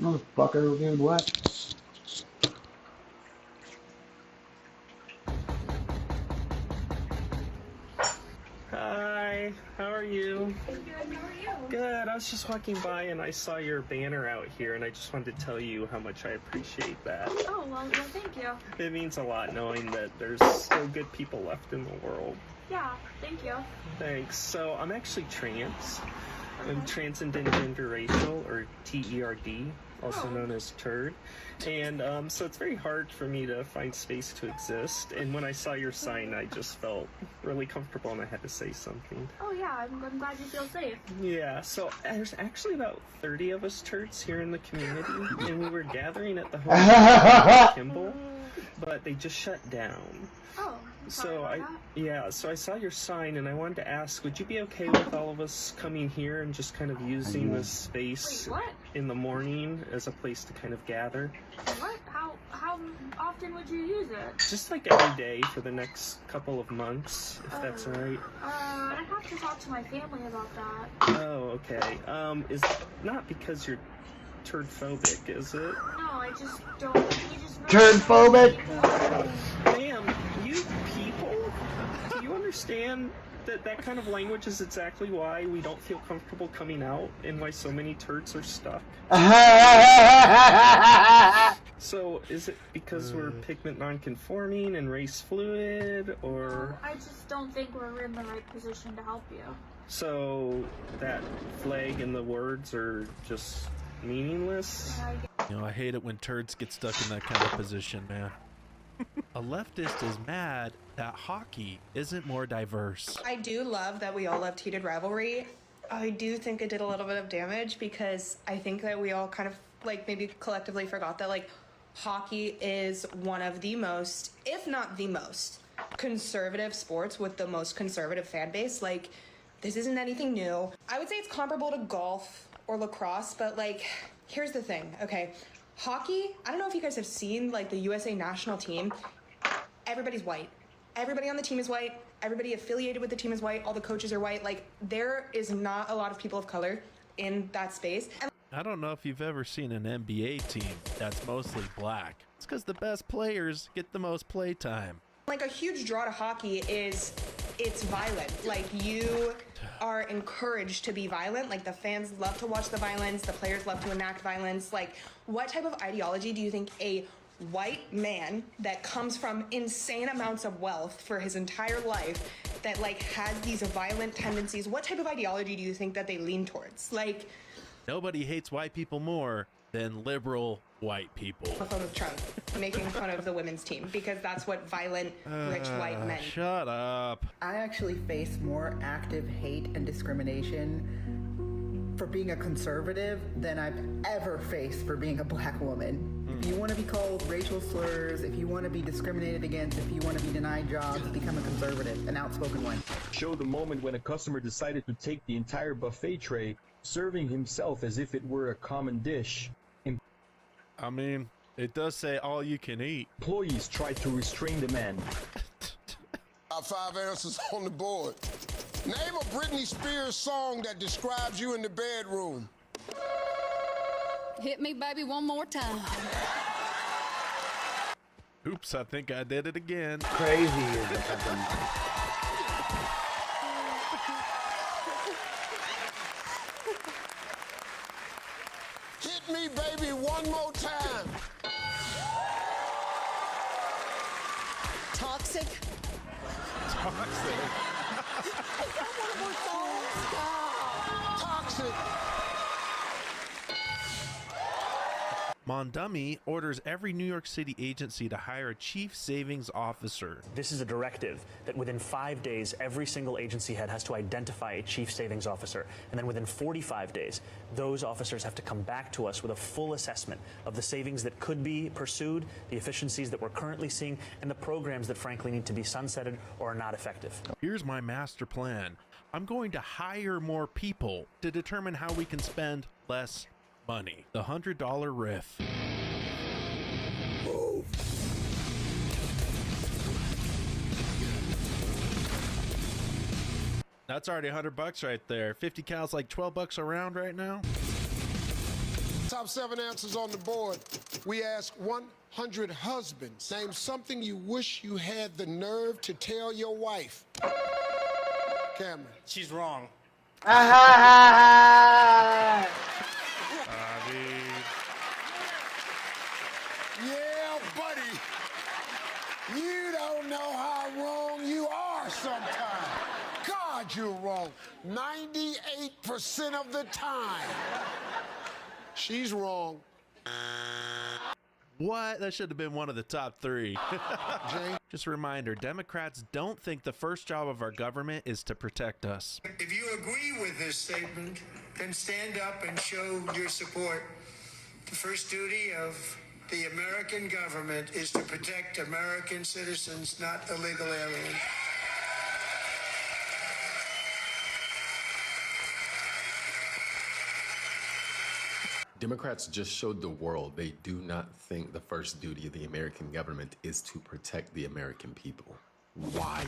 Motherfucker, dude, what? Hi, how are you? Good, how are you? Good. I was just walking by and I saw your banner out here, and I just wanted to tell you how much I appreciate that. Oh, well, thank you. It means a lot knowing that there's still good people left in the world. Yeah, thank you. Thanks. So I'm actually trans. I'm Okay. transcendent gender racial, or TERD, also known as TURD. And so it's very hard for me to find space to exist. And when I saw your sign, I just felt really comfortable and I had to say something. Oh, yeah, I'm glad you feel safe. Yeah, so there's actually about 30 of us turds here in the community, and we were gathering at the home of Kimball, but they just shut down. Oh, So I saw your sign and I wanted to ask, would you be okay with all of us coming here and just kind of using this space Wait, what? in the morning as a place to kind of gather? What? How often would you use it? Just like every day for the next couple of months, if that's all right. I'd have to talk to my family about that. Oh, okay. Is not because you're turd phobic, is it? No, I just don't. We just Turd phobic? Ma'am, you people, do you understand that kind of language is exactly why we don't feel comfortable coming out and why so many turds are stuck? So is it because we're pigment non-conforming and race fluid, or? I just don't think we're in the right position to help you. So that flag and the words are just meaningless? You know, I hate it when turds get stuck in that kind of position, man. A leftist is mad that hockey isn't more diverse. I do love that we all loved heated rivalry. I do think it did a little bit of damage because I think that we all kind of like maybe collectively forgot that like hockey is one of the most, if not the most, conservative sports with the most conservative fan base. Like, this isn't anything new. I would say it's comparable to golf or lacrosse, but like, here's the thing, okay? Hockey, I don't know if you guys have seen like the USA national team. Everybody's white. Everybody on the team is white. Everybody affiliated with the team is white. All the coaches are white. Like, there is not a lot of people of color in that space. And I don't know if you've ever seen an NBA team that's mostly black. It's because the best players get the most play time. like a huge draw to hockey is it's violent. Like, you are encouraged to be violent. Like, the fans love to watch the violence. The players love to enact violence. Like, what type of ideology do you think a white man that comes from insane amounts of wealth for his entire life that like has these violent tendencies, what type of ideology do you think that they lean towards? Like, nobody hates white people more than liberal white people. a phone with Trump making fun of the women's team because that's what violent rich white men. Shut up. I actually face more active hate and discrimination for being a conservative than I've ever faced for being a black woman. If you want to be called racial slurs, if you want to be discriminated against, if you want to be denied jobs, become a conservative, an outspoken one. Show the moment when a customer decided to take the entire buffet tray, serving himself as if it were a common dish. I mean, it does say all you can eat. Employees tried to restrain the man. Got 5 answers on the board. Name a Britney Spears song that describes you in the bedroom. Hit me, baby, one more time. Oops, I think I did it again. Crazy is it? Hit me, baby, one more time. Toxic. Toxic. Toxic. Mondumi orders every New York City agency to hire a chief savings officer. This is a directive that within 5 days, every single agency head has to identify a chief savings officer. And then within 45 days, those officers have to come back to us with a full assessment of the savings that could be pursued, the efficiencies that we're currently seeing, and the programs that frankly need to be sunsetted or are not effective. Here's my master plan. I'm going to hire more people to determine how we can spend less money. The $100 riff. That's already $100 right there. 50 cal's like $12 a round right now. Top 7 answers on the board. We ask 100 husbands. Name something you wish you had the nerve to tell your wife. Cameron. She's wrong. Ah, Yeah, buddy. You don't know how wrong you are sometimes. God, you're wrong. 98% of the time. She's wrong. What? That should have been one of the top 3. Jay? Just a reminder, Democrats don't think the first job of our government is to protect us. If you agree with this statement, then stand up and show your support. The first duty of the American government is to protect American citizens, not illegal aliens. Democrats just showed the world they do not think the first duty of the American government is to protect the American people. Wild.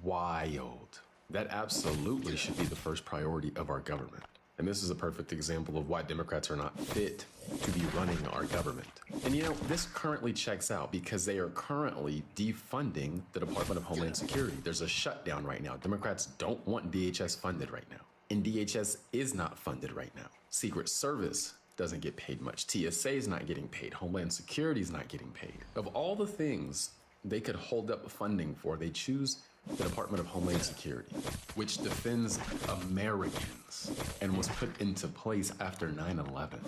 Wild. That absolutely should be the first priority of our government. And this is a perfect example of why Democrats are not fit to be running our government. And you know, this currently checks out because they are currently defunding the Department of Homeland Security. There's a shutdown right now. Democrats don't want DHS funded right now. And DHS is not funded right now. Secret Service doesn't get paid much. TSA is not getting paid. Homeland Security is not getting paid. Of all the things they could hold up funding for, they choose the Department of Homeland Security, which defends Americans and was put into place after 9/11.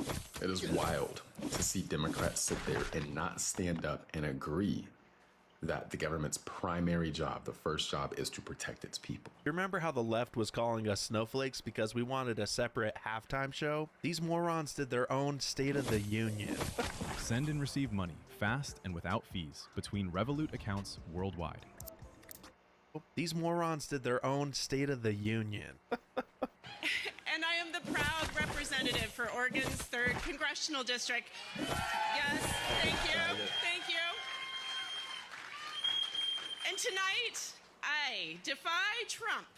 It is wild to see Democrats sit there and not stand up and agree that the government's primary job, the first job, is to protect its people. You remember how the left was calling us snowflakes because we wanted a separate halftime show? These morons did their own State of the Union. Send and receive money fast and without fees between Revolut accounts worldwide. These morons did their own State of the Union. And I am the proud representative for Oregon's 3rd Congressional District. Yes, thank you, thank you. And tonight, I defy Trump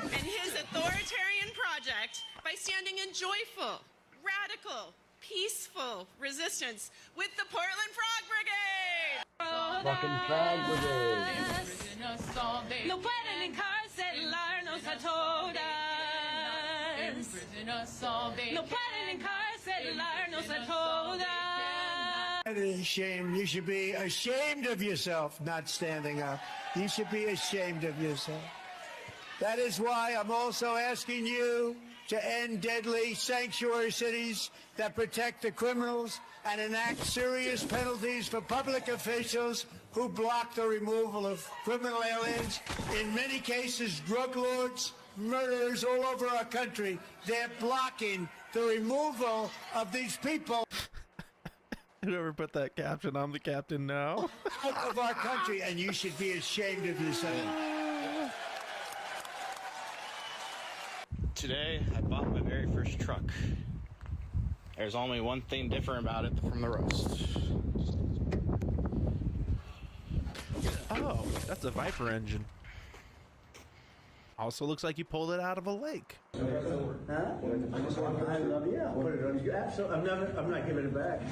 and his authoritarian project by standing in joyful, radical, peaceful resistance with the Portland Frog Brigade! fucking Frog Brigade. No pueden encarcelarnos a todas. No pueden encarcelarnos a todas. That is a shame. You should be ashamed of yourself not standing up. You should be ashamed of yourself. That is why I'm also asking you to end deadly sanctuary cities that protect the criminals and enact serious penalties for public officials who block the removal of criminal aliens. In many cases, drug lords, murderers all over our country, they're blocking the removal of these people. Whoever put that caption, I'm the captain now. Out of our country, and you should be ashamed of yourself. Today, I bought my very first truck. There's only one thing different about it from the rest. Oh, that's a Viper engine. Also looks like you pulled it out of a lake. Huh? I love, yeah, I'll put it on you. Absolutely. I'm not giving it back.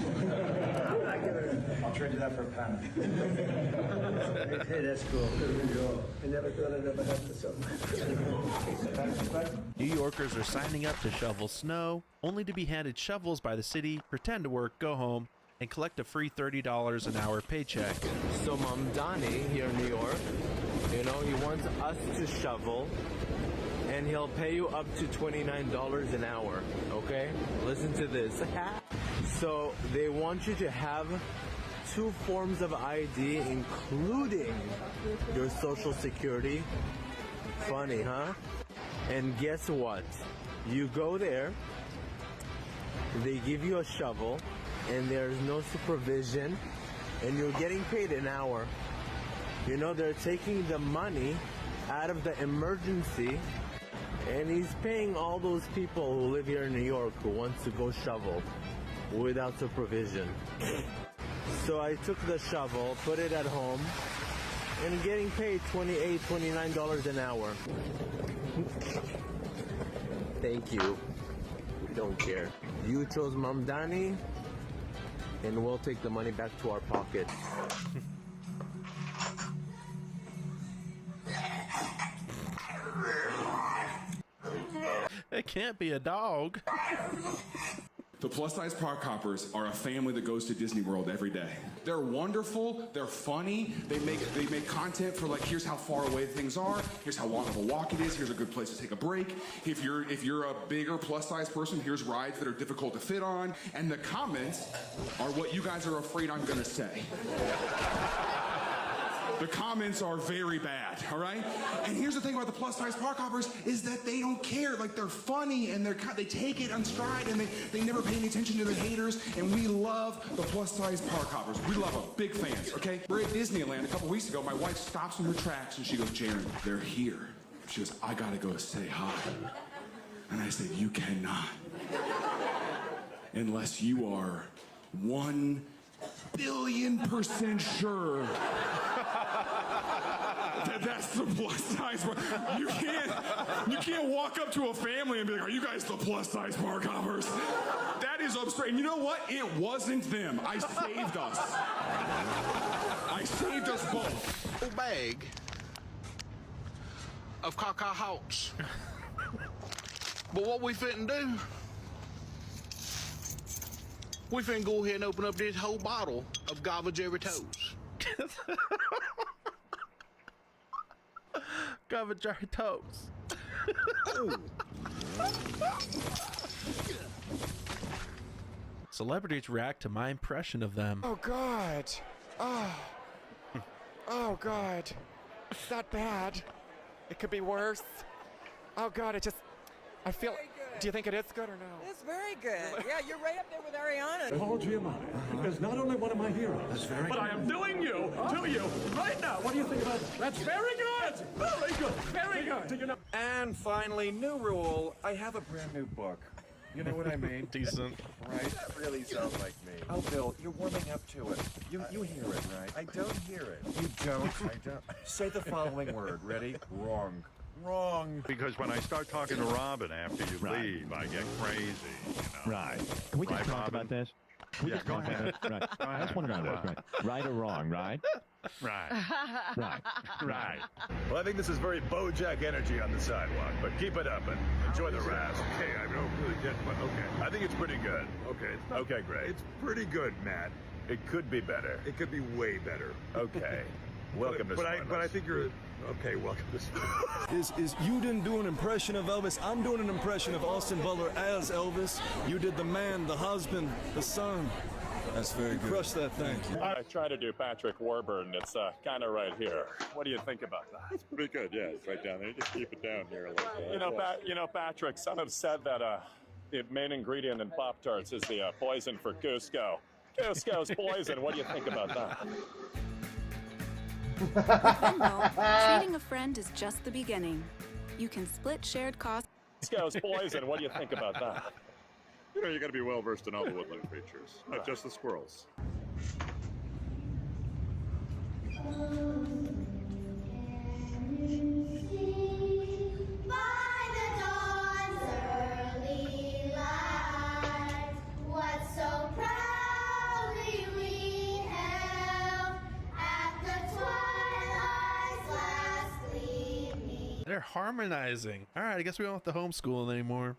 I'm not giving it. I'll trade you that for a pen. Hey, that's cool. I never thought I'd ever have this on my New Yorkers are signing up to shovel snow, only to be handed shovels by the city, pretend to work, go home, and collect a free $30 an hour paycheck. So Mamdani here in New York, you know, he wants us to shovel, and he'll pay you up to $29 an hour, okay? Listen to this. So they want you to have 2 forms of ID, including your social security. Funny, huh? And guess what? You go there, they give you a shovel, and there's no supervision, and you're getting paid an hour. You know, they're taking the money out of the emergency, and he's paying all those people who live here in New York who want to go shovel without supervision. So I took the shovel, put it at home, and getting paid $28, $29 an hour. Thank you. We don't care. You chose Mamdani, and we'll take the money back to our pocket. It can't be a dog. The plus-size park hoppers are a family that goes to Disney World every day. They're wonderful, they're funny, they make content for, like, here's how far away things are, here's how long of a walk it is, here's a good place to take a break. If you're a bigger plus-size person, here's rides that are difficult to fit on, and the comments are what you guys are afraid I'm gonna say. The comments are very bad, all right? And here's the thing about the plus-size park hoppers is that they don't care. Like, they're funny, and they take it on stride, and they never pay any attention to the haters, and we love the plus-size park hoppers. We love them. Big fans, okay? We're at Disneyland a couple weeks ago. My wife stops in her tracks, and she goes, Jaron, they're here. She goes, I gotta go say hi. And I said, you cannot. Unless you are 1,000,000,000% sure that's the plus size park. You can't walk up to a family and be like, are you guys the plus size park hoppers? That is absurd. And you know what? It wasn't them. I saved us. I saved us both. A bag of caca hawks. But what we finna do? We finna go ahead and open up this whole bottle of Gava Jerry Toes. Gava Jerry Toes. Celebrities react to my impression of them. Oh, God. Oh, God. It's not bad. It could be worse. Oh, God, I feel... Do you think it is good or no? It's very good. Yeah, you're right up there with Ariana. Paul Giamatti is not only one of my heroes, but I am doing you to you right now. What do you think about that? That's very good. Very good. Very good. Do you know? And finally, new rule. I have a brand new book. You know what I mean? Decent. Right? That really sounds like me. Oh, Bill, you're warming up to it. You hear it, right? I don't hear it. You don't? I don't. Say the following word. Ready? Wrong. Wrong. Because when I start talking to Robin after you leave, I get crazy. You know? Right. Can we just talk about this? Can we just talk about this? Right. I just want to know this. Right. Right or wrong, right? Right. Right. Right. Well, I think this is very BoJack energy on the sidewalk, but keep it up and enjoy the rest. Okay, I don't really get, but okay. I think it's pretty good. Okay. Okay, great. It's pretty good, Matt. It could be better. It could be way better. Okay. Welcome to But I think you're... Okay, welcome to Is you didn't do an impression of Elvis. I'm doing an impression of Austin Butler as Elvis. You did the man, the husband, the son. That's very good. Crush that thing. I try to do Patrick Warburton. It's kind of right here. What do you think about that? It's pretty good, yeah. It's right down there. Just keep it down here a little bit. You know, Patrick, some have said that the main ingredient in Pop-Tarts is the poison for Cusco. Cusco's poison. What do you think about that? With Venmo, treating a friend is just the beginning. You can split shared costs. Cusco's poison. What do you think about that? You know, you got to be well versed in all the woodland creatures, not just the squirrels. They're harmonizing. All right, I guess we don't have to homeschool anymore.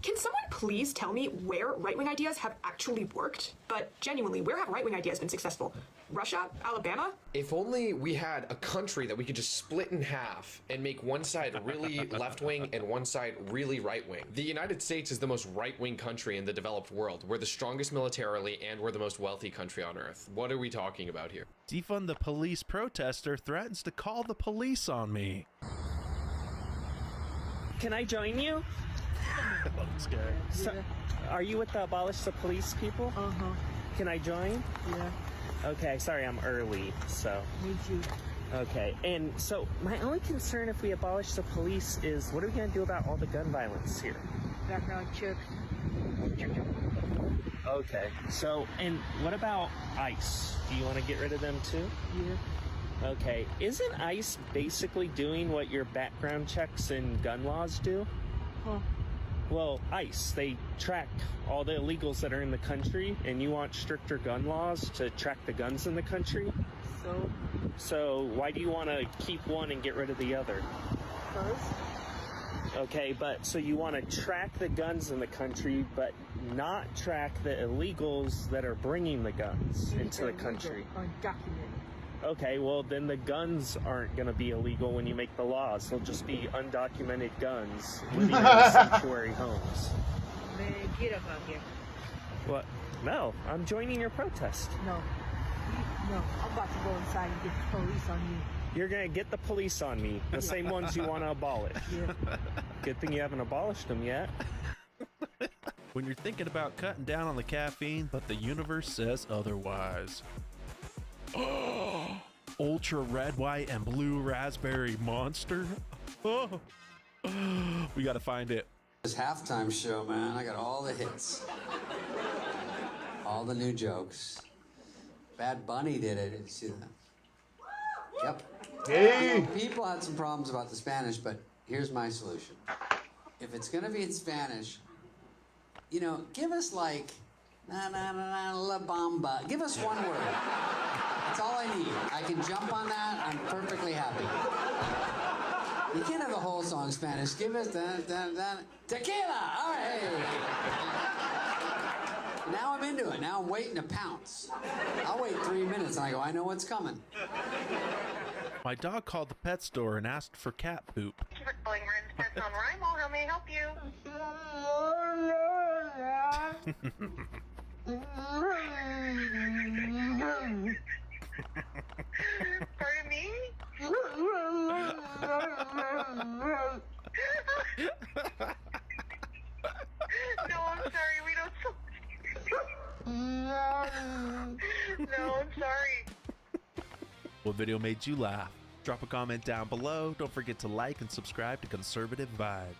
Can someone please tell me where right-wing ideas have actually worked? But genuinely, where have right-wing ideas been successful? Russia? Alabama? If only we had a country that we could just split in half and make one side really left-wing and one side really right-wing. The United States is the most right-wing country in the developed world. We're the strongest militarily and we're the most wealthy country on earth. What are we talking about here? Defund the police protester threatens to call the police on me. Can I join you? That's scary. So, are you with the Abolish the Police people? Uh-huh. Can I join? Yeah. Okay, sorry I'm early, so. Me too. Okay, and so my only concern if we abolish the police is what are we going to do about all the gun violence here? Background check. Okay. So, and what about ICE? Do you want to get rid of them too? Yeah. Okay. Isn't ICE basically doing what your background checks and gun laws do? Huh. Well, ICE, they track all the illegals that are in the country, and you want stricter gun laws to track the guns in the country? So why do you want to keep one and get rid of the other? First. Okay, but so you want to track the guns in the country, but not track the illegals that are bringing the guns into the country. Undocumented. Okay, well then the guns aren't going to be illegal when you make the laws. They'll just be undocumented guns living in sanctuary homes. Man, get up out here. What? No, I'm joining your protest. No. No, I'm about to go inside and get the police on you. You're going to get the police on me, the same ones you want to abolish. Yeah. Good thing you haven't abolished them yet. When you're thinking about cutting down on the caffeine, but the universe says otherwise. Ultra red, white, and blue raspberry monster. Oh. We got to find it. This halftime show, man, I got all the hits. All the new jokes. Bad Bunny did it. Did you see that? Yep. Hey. You know, people had some problems about the Spanish, but here's my solution. If it's gonna be in Spanish, you know, give us like na na na na la bamba. Give us one word. That's all I need. I can jump on that. I'm perfectly happy. You can't have the whole song in Spanish. Give us tequila. All right. Now I'm into it. Now I'm waiting to pounce. I'll wait 3 minutes and I go, I know what's coming. My dog called the pet store and asked for cat poop. Thank you for calling Ren's Pets on Rimo. How may I help you? Pardon me? No, I'm sorry. We don't. No, I'm sorry. What video made you laugh? Drop a comment down below. Don't forget to like and subscribe to Conservative Vibe.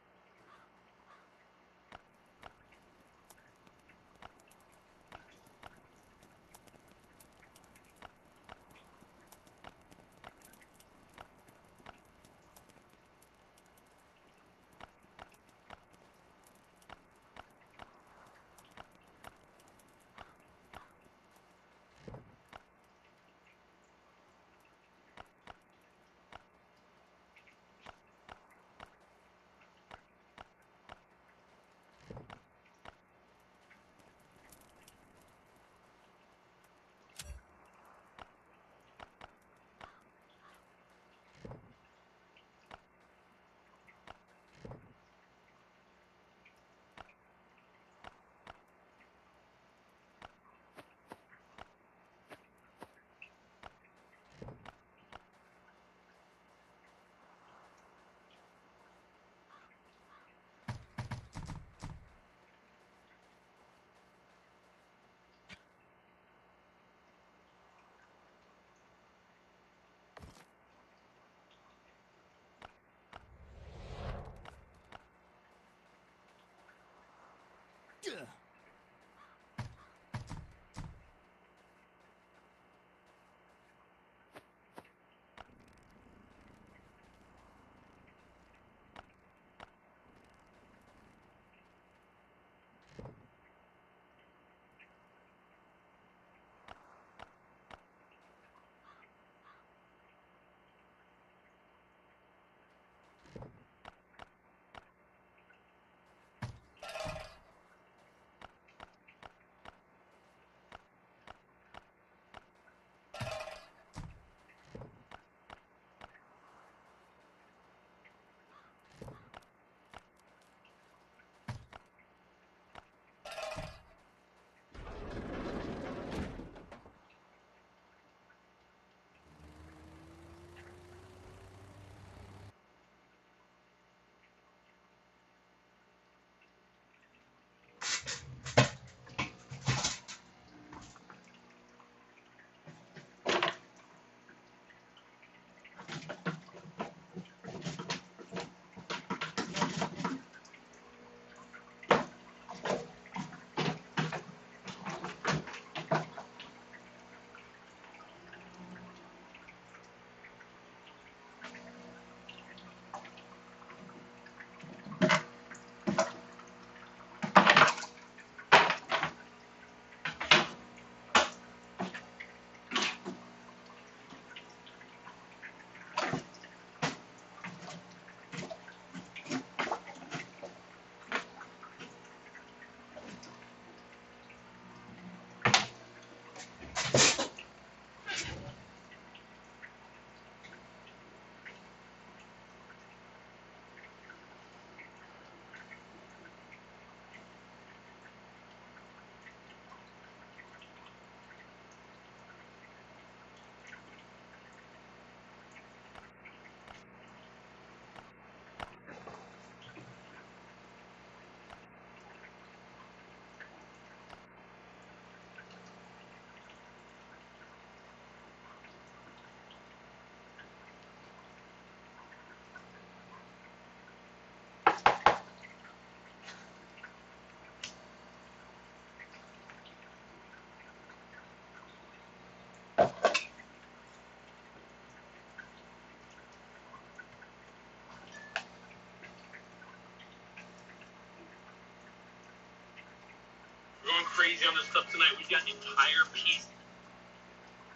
going crazy on this stuff tonight. We've got an entire piece.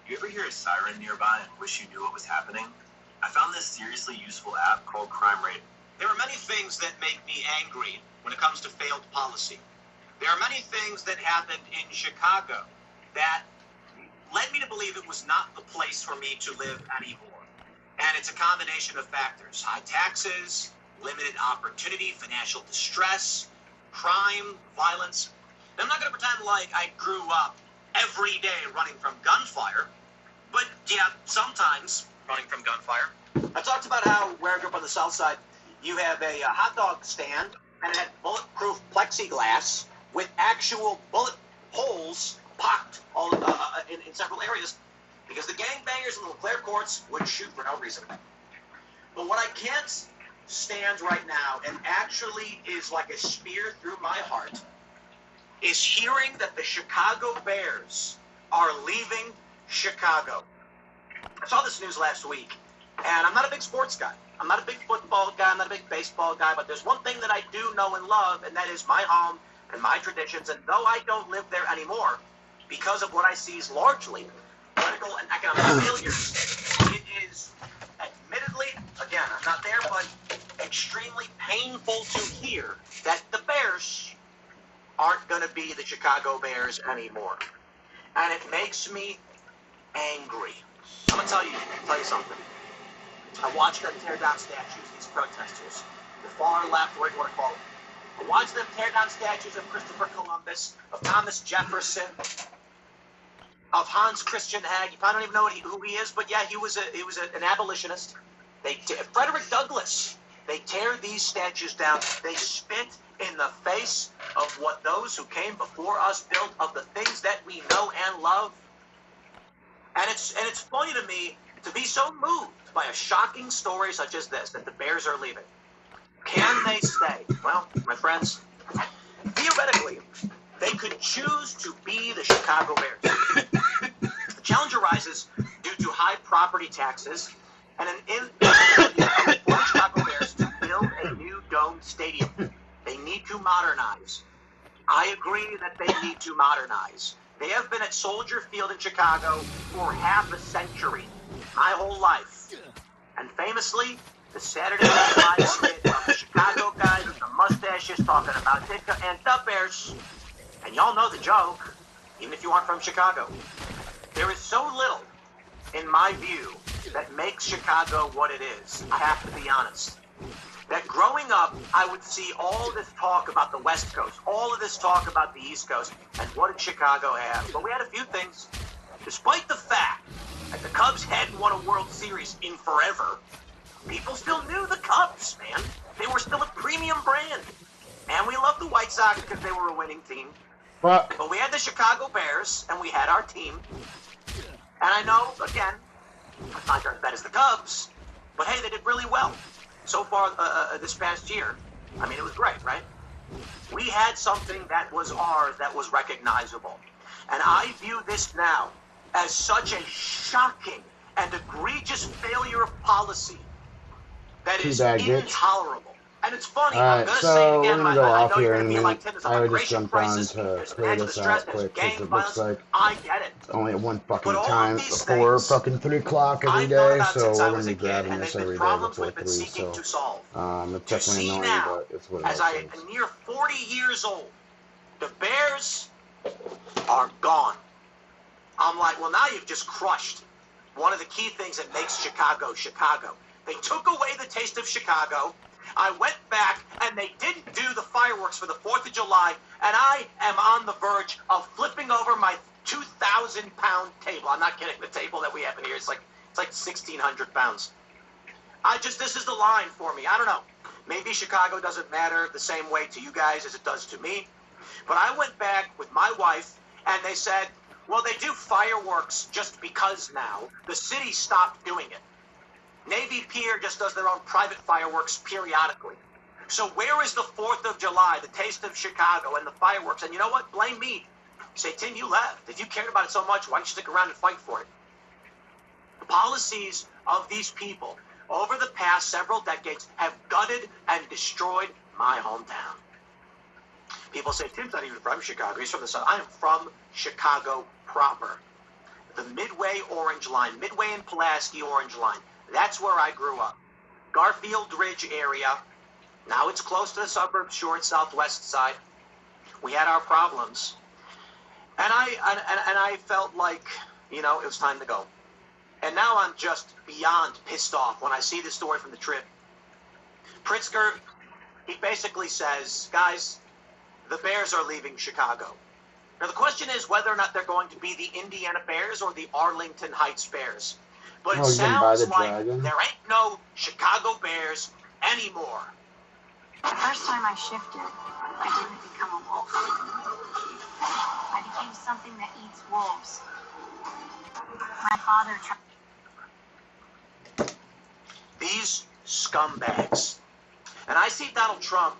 You ever hear a siren nearby and wish you knew what was happening? I found this seriously useful app called Crime Rate. There are many things that make me angry when it comes to failed policy. There are many things that happened in Chicago that led me to believe it was not the place for me to live anymore. And it's a combination of factors: high taxes, limited opportunity, financial distress, crime, violence. And I'm not going to pretend like I grew up every day running from gunfire, but yeah, sometimes running from gunfire. I talked about how where I grew up on the south side, you have a hot dog stand, and it had bulletproof plexiglass with actual bullet holes pocked all in several areas, because the gangbangers in the Leclerc courts would shoot for no reason. But what I can't stand right now, and actually is like a spear through my heart, is hearing that the Chicago Bears are leaving Chicago. I saw this news last week, and I'm not a big sports guy. I'm not a big football guy. I'm not a big baseball guy. But there's one thing that I do know and love, and that is my home and my traditions. And though I don't live there anymore, because of what I see is largely political and economic failures, it is admittedly, again, I'm not there, but extremely painful to hear that the Bears aren't going to be the Chicago Bears anymore. And it makes me angry. I'm going to tell you something. I watched them tear down statues, these protesters, the far left, whatever you want to call them. I watched them tear down statues of Christopher Columbus, of Thomas Jefferson, of Hans Christian Hag. You probably don't even know who he is, but yeah, he was an abolitionist. Frederick Douglass. They tear these statues down. They spit in the face of what those who came before us built, of the things that we know and love. And it's funny to me to be so moved by a shocking story such as this, that the Bears are leaving. Can they stay? Well, my friends, theoretically, they could choose to be the Chicago Bears. The challenge arises due to high property taxes and an inability of the Chicago Bears to build a new domed stadium. They need to modernize. I agree that they need to modernize. They have been at Soldier Field in Chicago for half a century, my whole life. And famously, the Saturday Night Live skit of the Chicago guys with the mustaches talking about Ditka and the Bears. And y'all know the joke, even if you aren't from Chicago. There is so little, in my view, that makes Chicago what it is. I have to be honest. That growing up, I would see all this talk about the West Coast, all of this talk about the East Coast, and what did Chicago have? But we had a few things. Despite the fact that the Cubs hadn't won a World Series in forever, people still knew the Cubs, man. They were still a premium brand. And we loved the White Sox because they were a winning team. Fuck. But we had the Chicago Bears, and we had our team. And I know, again, it's not as bad as the Cubs, but hey, they did really well. So far this past year, I mean, it was great, right? We had something that was ours, that was recognizable. And I view this now as such a shocking and egregious failure of policy that is intolerable. And it's funny, I'm going to say it again, we're gonna go off I know here you're going in to a be like, minute. Tim, there's a I would just migration jump on crisis, to there's clear financial this distress, out there's quick because gang it violence. looks like I get it. it's only at one fucking But all time of these before things fucking 3 o'clock every I've known day, about so since we're I gonna was be a kid, grabbing and this they've been every day problems before we've been 3. seeking to solve. It's To definitely see annoying, now, but it's what it as I is. am near 40 years old, the Bears are gone. I'm like, well, now you've just crushed one of the key things that makes Chicago, Chicago. They took away the taste of Chicago. I went back, and they didn't do the fireworks for the 4th of July, and I am on the verge of flipping over my 2,000-pound table. I'm not kidding. The table that we have in here is like 1,600 pounds. This is the line for me. I don't know. Maybe Chicago doesn't matter the same way to you guys as it does to me. But I went back with my wife, and they said, well, they do fireworks just because now. The city stopped doing it. Navy Pier just does their own private fireworks periodically. So where is the 4th of July, the taste of Chicago, and the fireworks? And you know what? Blame me. Say, Tim, you left. If you cared about it so much, why don't you stick around and fight for it? The policies of these people over the past several decades have gutted and destroyed my hometown. People say, Tim's not even from Chicago. He's from the South. I am from Chicago proper. The Midway Orange Line, Midway and Pulaski Orange Line. That's where I grew up. Garfield Ridge area. Now it's close to the suburbs, short southwest side. We had our problems. And I felt like, you know, it was time to go. And now I'm just beyond pissed off when I see this story from the Trib. Pritzker, he basically says, guys, the Bears are leaving Chicago. Now, the question is whether or not they're going to be the Indiana Bears or the Arlington Heights Bears. But it sounds like there ain't no Chicago Bears anymore. The first time I shifted, I didn't become a wolf. I became something that eats wolves. My father tried. These scumbags. And I see Donald Trump,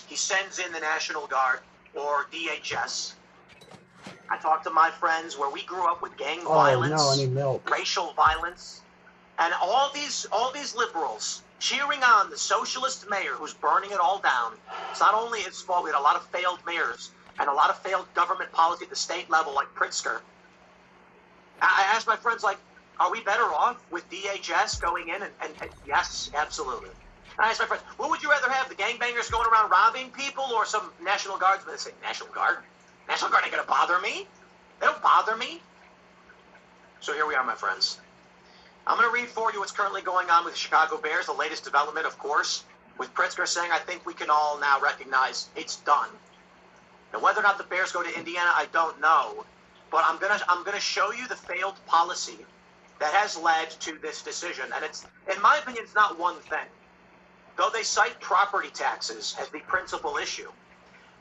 he sends in the National Guard or DHS. I talk to my friends where we grew up with gang violence, no, I need milk. racial violence, and all these liberals cheering on the socialist mayor who's burning it all down. It's not only his fault. We had a lot of failed mayors and a lot of failed government policy at the state level, like Pritzker. I asked my friends, like, are we better off with DHS going in? And yes, absolutely. And I asked my friends, what would you rather have, the gangbangers going around robbing people or some National Guardsmen? They say, National Guard? National Guard ain't going to bother me. They don't bother me. So here we are, my friends. I'm going to read for you what's currently going on with the Chicago Bears, the latest development, of course, with Pritzker saying, I think we can all now recognize it's done. And whether or not the Bears go to Indiana, I don't know. But I'm gonna show you the failed policy that has led to this decision. And it's, in my opinion, it's not one thing. Though they cite property taxes as the principal issue,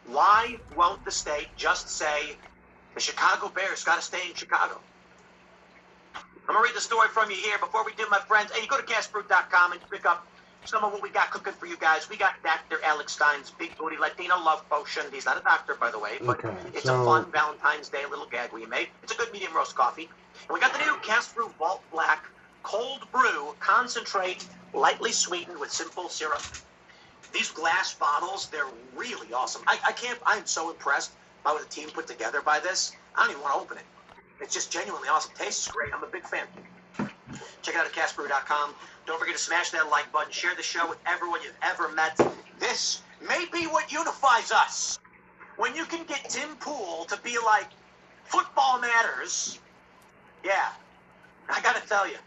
why won't the state just say the Chicago Bears got to stay in Chicago? I'm going to read the story from you here. Before we do, my friends, hey, you go to castfruit.com and pick up some of what we got cooking for you guys. We got Dr. Alex Stein's Big Booty Latino Love Potion. He's not a doctor, by the way, but it's a fun Valentine's Day little gag we made. It's a good medium roast coffee. And we got the new Cast Fruit Vault Black Cold Brew Concentrate, lightly sweetened with simple syrup. These glass bottles, they're really awesome. I'm so impressed by what the team put together by this. I don't even want to open it. It's just genuinely awesome. Tastes great. I'm a big fan. Check it out at castbrew.com. Don't forget to smash that like button. Share the show with everyone you've ever met. This may be what unifies us. When you can get Tim Pool to be like, football matters. Yeah, I got to tell you.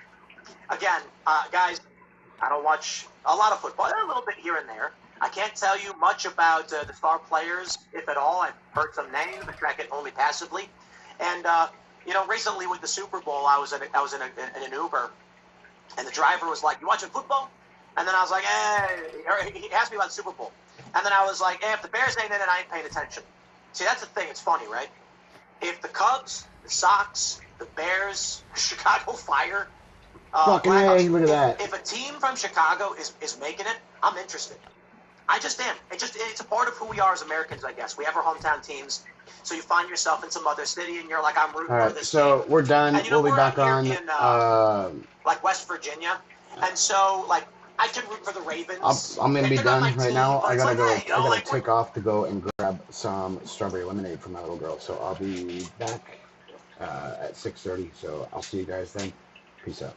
Again, guys, I don't watch a lot of football. A little bit here and there. I can't tell you much about the star players, if at all. I've heard some names, but track it only passively. And you know, recently with the Super Bowl, I was in an Uber, and the driver was like, "You watching football?" And then I was like, He asked me about the Super Bowl, and then I was like, if the Bears ain't in it, I ain't paying attention. See, that's the thing. It's funny, right? If the Cubs, the Sox, the Bears, Chicago Fire, fucking A, look at that. If a team from Chicago is making it, I'm interested. I just am. It's a part of who we are as Americans, I guess. We have our hometown teams. So you find yourself in some other city, and you're like, I'm rooting for this so team. we're done. And you know, We'll be back on. Like West Virginia, and so like I can root for the Ravens. I'm gonna be done right now. I gotta go. Hey, you know, I gotta take off to go and grab some strawberry lemonade for my little girl. So I'll be back at 6:30. So I'll see you guys then. Peace out.